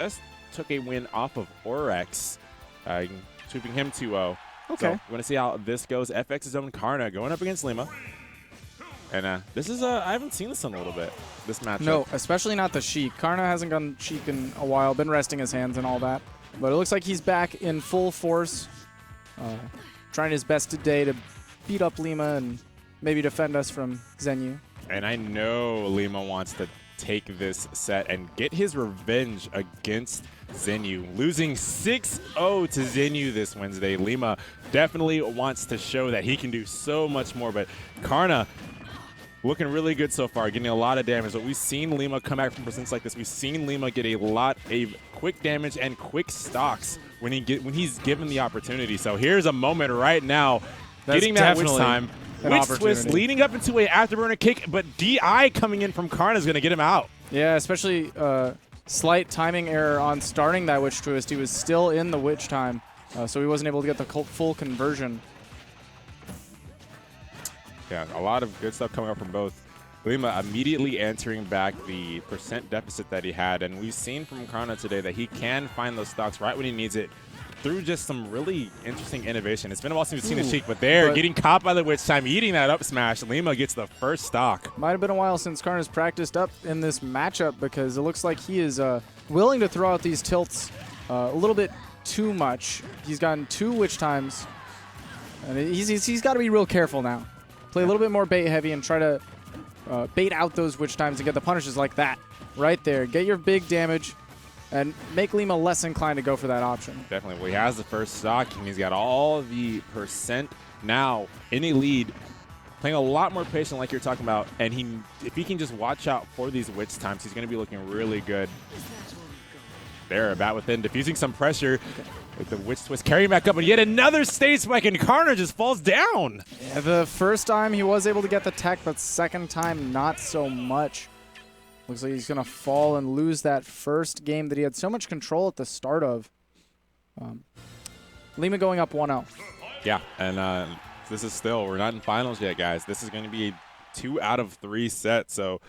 just took a win off of Orex, sweeping him 2-0. Okay. So we want to see how this goes. FX's own Karna going up against Lima. And this is I haven't seen this in a little bit, this matchup. No, especially not the Sheik. Karna hasn't gone Sheik in a while, been resting his hands and all that. But it looks like he's back in full force, trying his best today to beat up Lima and maybe defend us from Zenyu. And I know Lima wants to take this set and get his revenge against Zenyu. Losing 6-0 to Zenyu this Wednesday, Lima definitely wants to show that he can do so much more. But Karna looking really good so far, getting a lot of damage. But we've seen Lima come back from percents like this. We've seen Lima get a lot of quick damage and quick stocks when he's given the opportunity. So here's a moment right now, getting that witch time. Witch twist leading up into a afterburner kick, but DI coming in from Karna is going to get him out. Yeah, especially slight timing error on starting that witch twist. He was still in the witch time, so he wasn't able to get the full conversion. Yeah, a lot of good stuff coming up from both. Lima immediately answering back the percent deficit that he had, and we've seen from Karna today that he can find those stocks right when he needs it through just some really interesting innovation. It's been a while since we've seen a Sheik, but getting caught by the witch time, eating that up smash. Lima gets the first stock. Might have been a while since Karna's practiced up in this matchup because it looks like he is willing to throw out these tilts a little bit too much. He's gotten 2 witch times, and he's got to be real careful now. Play a little bit more bait heavy and try to bait out those witch times and get the punishes like that right there. Get your big damage and make Lima less inclined to go for that option. Definitely. Well, he has the first stock, and he's got all the percent now in a lead, playing a lot more patient like you're talking about, and if he can just watch out for these witch times, he's going to be looking really good. There, about within, diffusing some pressure with the witch twist, carrying back up, and yet another stage spike, and Karna just falls down. Yeah, the first time he was able to get the tech, but second time not so much. Looks like he's going to fall and lose that first game that he had so much control at the start of. Lima going up 1-0. Yeah, and this is still, we're not in finals yet, guys. This is going to be a 2 out of 3 set, so.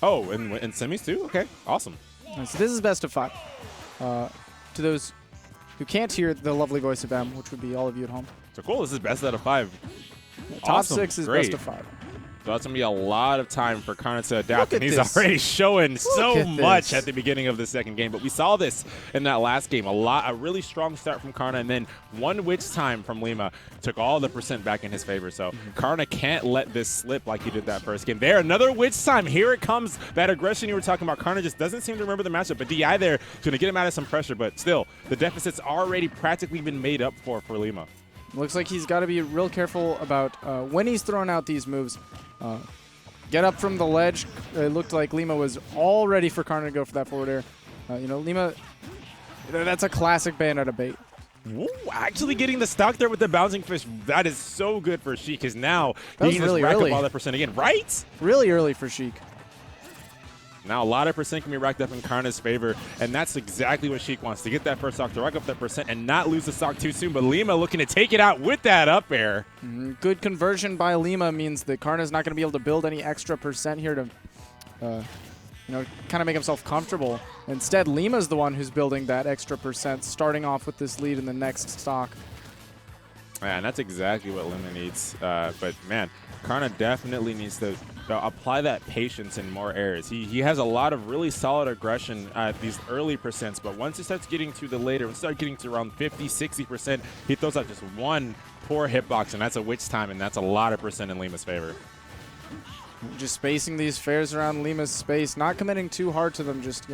Oh, and semis too? Okay, awesome. So this is best of 5. To those who can't hear the lovely voice of M, which would be all of you at home. So cool, this is best out of 5. Top Awesome. 6 is Great. best of 5. So that's going to be a lot of time for Karna to adapt, and he's already showing so much at the beginning of the second game. But we saw this in that last game, a really strong start from Karna, and then one witch time from Lima took all the percent back in his favor. So Karna can't let this slip like he did that first game. There, another witch time. Here it comes, that aggression you were talking about. Karna just doesn't seem to remember the matchup, but DI there is going to get him out of some pressure. But still, the deficit's already practically been made up for Lima. Looks like he's got to be real careful about when he's throwing out these moves. Get up from the ledge. It looked like Lima was all ready for Karna to go for that forward air. Lima, that's a classic Bayonetta bait. Ooh, actually getting the stock there with the bouncing fish, that is so good for Sheik, because now he can really just rack early. up all that percent again, right? Really early for Sheik. Now a lot of percent can be racked up in Karna's favor, and that's exactly what Sheik wants, to get that first stock, to rack up that percent and not lose the stock too soon. But Lima looking to take it out with that up air. Good conversion by Lima means that Karna's not going to be able to build any extra percent here to kind of make himself comfortable. Instead, Lima's the one who's building that extra percent, starting off with this lead in the next stock. Yeah, and that's exactly what Lima needs. But man, Karna definitely needs to apply that patience in more airs. He has a lot of really solid aggression at these early percents, but once he starts getting to the later, once he starts getting to around 50, 60%, he throws out just one poor hitbox, and that's a witch time, and that's a lot of percent in Lima's favor. Just spacing these fares around Lima's space, not committing too hard to them, just,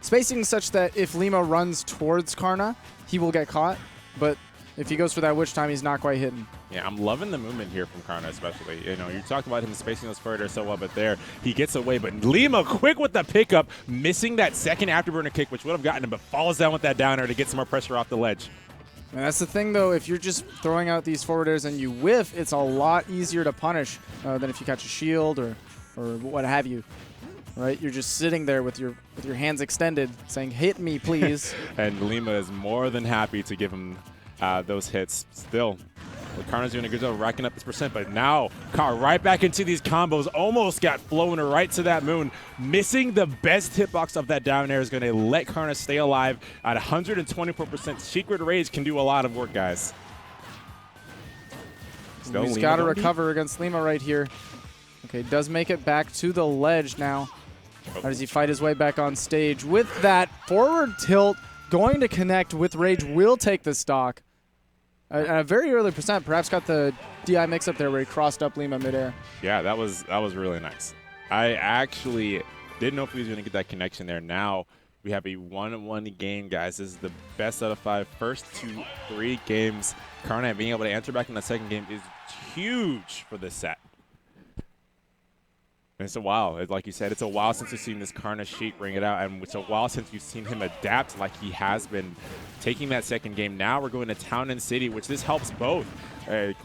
spacing such that if Lima runs towards Karna, he will get caught, but if he goes for that witch time, he's not quite hitting. Yeah, I'm loving the movement here from Karna, especially. You talked about him spacing those forward so well, but there, he gets away. But Lima, quick with the pickup, missing that second afterburner kick, which would have gotten him, but falls down with that downer to get some more pressure off the ledge. And that's the thing, though. If you're just throwing out these forward airs and you whiff, it's a lot easier to punish than if you catch a shield or what have you. Right? You're just sitting there with your hands extended, saying, "Hit me, please." And Lima is more than happy to give him those hits. Still, Well, Karna's doing a good job of racking up this percent, but now Karna right back into these combos. Almost got flown right to that moon. Missing the best hitbox of that down air is going to let Karna stay alive at 124%. Sheik with Rage can do a lot of work, guys. He's got to recover against Lima right here. Okay, does make it back to the ledge now. How does he fight his way back on stage? With that forward tilt, going to connect with Rage, will take the stock. A very early percent, perhaps got the DI mix up there where he crossed up Lima midair. Yeah, that was really nice. I actually didn't know if he was going to get that connection there. Now we have a 1-1 game, guys. This is the best out of 5. First 2-3 games. Karna being able to answer back in the second game is huge for this set. And it's a while. Like you said, it's a while since we've seen this Karna Sheik bring it out, and it's a while since you've seen him adapt like he has been taking that second game. Now we're going to Town and City, which this helps both.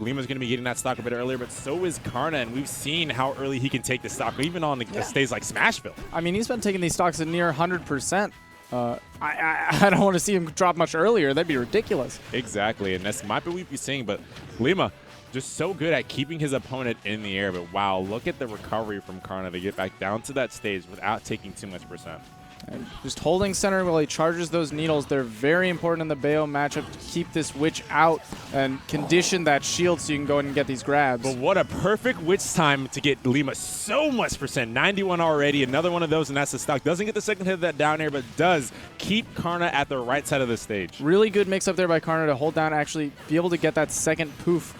Lima's going to be getting that stock a bit earlier, but so is Karna, and we've seen how early he can take the stock, even on the stage like Smashville. I mean, he's been taking these stocks at near 100%. I don't want to see him drop much earlier. That'd be ridiculous. Exactly, and that's might be what we'd be seeing, but Lima just so good at keeping his opponent in the air. But wow, look at the recovery from Karna to get back down to that stage without taking too much percent. And just holding center while he charges those needles. They're very important in the Bayo matchup to keep this Witch out and condition that shield so you can go ahead and get these grabs. But what a perfect Witch time to get Lima so much percent. 91 already. Another one of those, and that's the stock. Doesn't get the second hit of that down air, but does keep Karna at the right side of the stage. Really good mix up there by Karna to hold down, actually be able to get that second poof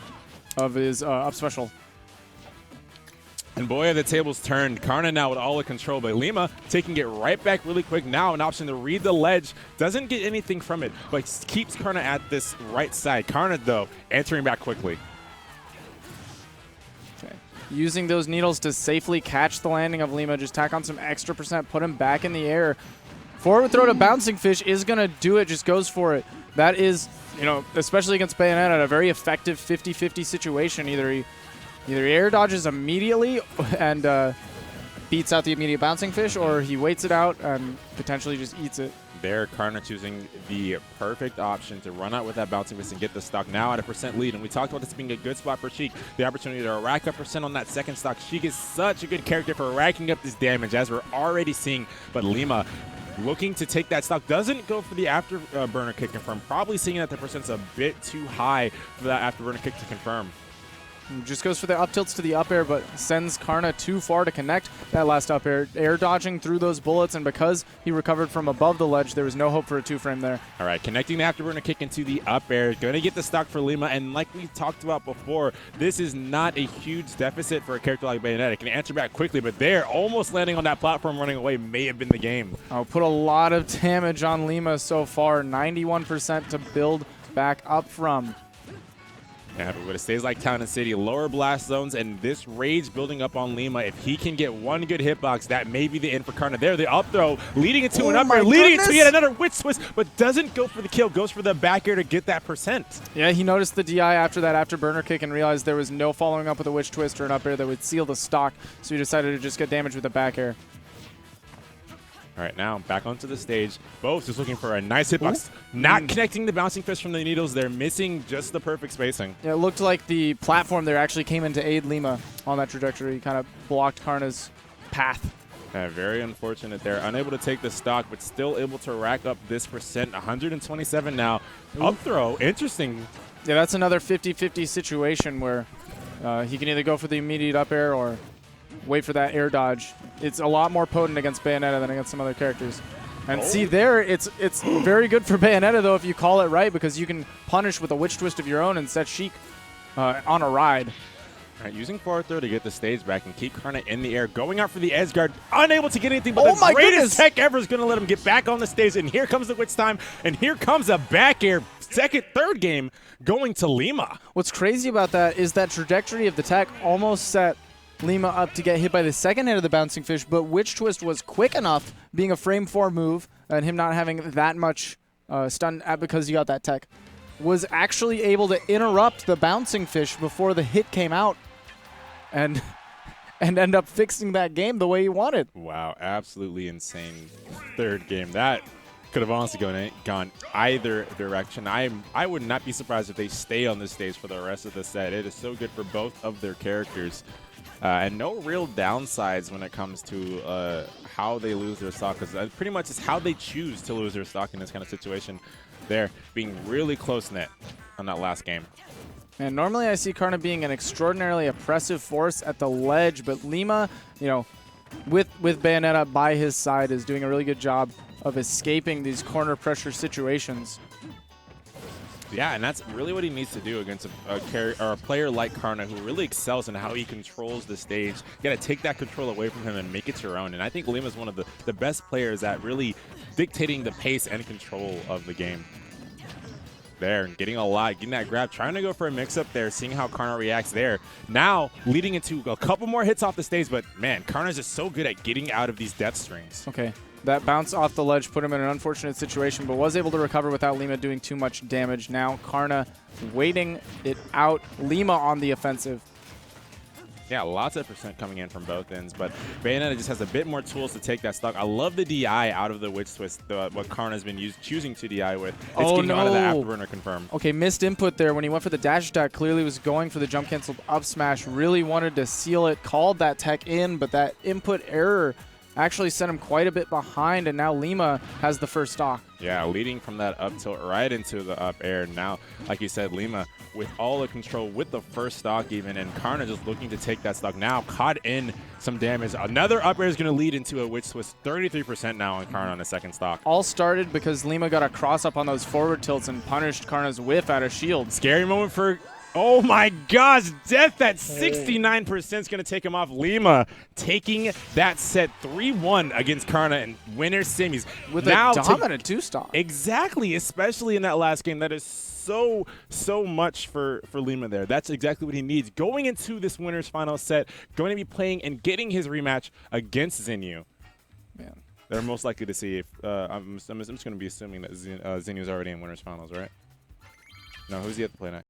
of his up special. And boy, the tables turned. Karna now with all the control, but Lima taking it right back really quick. Now an option to read the ledge. Doesn't get anything from it, but keeps Karna at this right side. Karna, though, answering back quickly. Okay. Using those needles to safely catch the landing of Lima. Just tack on some extra percent, put him back in the air. Forward throw to Bouncing Fish is going to do it, just goes for it. That is, you know, especially against Bayonetta, a very effective 50-50 situation. Either he air dodges immediately and beats out the immediate Bouncing Fish, or he waits it out and potentially just eats it. There, Karna choosing the perfect option to run out with that Bouncing Fish and get the stock now at a percent lead. And we talked about this being a good spot for Sheik. The opportunity to rack up percent on that second stock. Sheik is such a good character for racking up this damage, as we're already seeing. But Lima looking to take that stock, doesn't go for the afterburner kick confirm. Probably seeing that the percent's a bit too high for that afterburner kick to confirm. Just goes for the up tilts to the up air, but sends Karna too far to connect that last up air. Air dodging through those bullets, and because he recovered from above the ledge, there was no hope for a two-frame there. All right, connecting the afterburner kick into the up air. Going to get the stock for Lima, and like we talked about before, this is not a huge deficit for a character like Bayonetta. Can answer back quickly, but there, almost landing on that platform running away may have been the game. Oh, put a lot of damage on Lima so far. 91% to build back up from. Yeah, but it stays like Town and City, lower blast zones, and this rage building up on Lima. If he can get one good hitbox, that may be the end for Karna. There, the up throw, leading into an up air, leading into yet another witch twist, but doesn't go for the kill, goes for the back air to get that percent. Yeah, he noticed the DI after that afterburner kick and realized there was no following up with a witch twist or an up air that would seal the stock, so he decided to just get damage with the back air. All right, now back onto the stage. Both just looking for a nice hitbox. Not connecting the Bouncing Fish from the needles. They're missing just the perfect spacing. Yeah, it looked like the platform there actually came in to aid Lima on that trajectory. Kind of blocked Karna's path. Yeah, very unfortunate there. Unable to take the stock, but still able to rack up this percent. 127 now. Up throw, interesting. Yeah, that's another 50-50 situation where he can either go for the immediate up air or wait for that air dodge. It's a lot more potent against Bayonetta than against some other characters. And see there, it's very good for Bayonetta, though, if you call it right, because you can punish with a witch twist of your own and set Sheik on a ride. All right, using forward throw to get the stage back and keep Karna in the air. Going out for the edge guard, unable to get anything, but the greatest tech ever is going to let him get back on the stage. And here comes the witch time, and here comes a back air. Third game going to Lima. What's crazy about that is that trajectory of the tech almost set Lima up to get hit by the second hit of the Bouncing Fish, but Witch Twist was quick enough, being a frame 4 move, and him not having that much stun because he got that tech, was actually able to interrupt the Bouncing Fish before the hit came out and end up fixing that game the way he wanted. Wow, absolutely insane third game. That Could have honestly gone either direction. I would not be surprised if they stay on this stage for the rest of the set. It is so good for both of their characters. And no real downsides when it comes to how they lose their stock, because pretty much it's how they choose to lose their stock in this kind of situation. They're being really close-knit on that last game. And normally I see Karna being an extraordinarily oppressive force at the ledge, but Lima, you know, with Bayonetta by his side, is doing a really good job of escaping these corner pressure situations. Yeah, and that's really what he needs to do against a player like Karna, who really excels in how he controls the stage. You got to take that control away from him and make it your own. And I think Lima is one of the best players at really dictating the pace and control of the game. There, getting a lot, getting that grab, trying to go for a mix-up there, seeing how Karna reacts there. Now, leading into a couple more hits off the stage, but man, Karna's just so good at getting out of these death strings. Okay, that bounce off the ledge put him in an unfortunate situation, but was able to recover without Lima doing too much damage. Now, Karna waiting it out. Lima on the offensive. Yeah, lots of percent coming in from both ends, but Bayonetta just has a bit more tools to take that stock. I love the DI out of the Witch Twist, what Karna's been choosing to DI with. It's getting out of the afterburner confirm. Okay, missed input there when he went for the dash attack. Clearly was going for the jump cancel up smash. Really wanted to seal it, called that tech in, but that input error actually sent him quite a bit behind, and now Lima has the first stock. Yeah, leading from that up tilt right into the up air. Now, like you said, Lima with all the control with the first stock even, and Karna just looking to take that stock now, caught in some damage. Another up air is going to lead into a Witch Twist. 33% now on Karna on the second stock. All started because Lima got a cross up on those forward tilts and punished Karna's whiff out of shield. Scary moment for... Oh my gosh, Death at 69% is going to take him off. Lima taking that set 3-1 against Karna and winner semis. With now a dominant two-stock. Exactly, especially in that last game. That is so much for Lima there. That's exactly what he needs. Going into this winner's final set, going to be playing and getting his rematch against Xinyu. Man. They're most likely to see if, I'm just going to be assuming that Xenyu's already in winner's finals, right? No, who's he at to play next?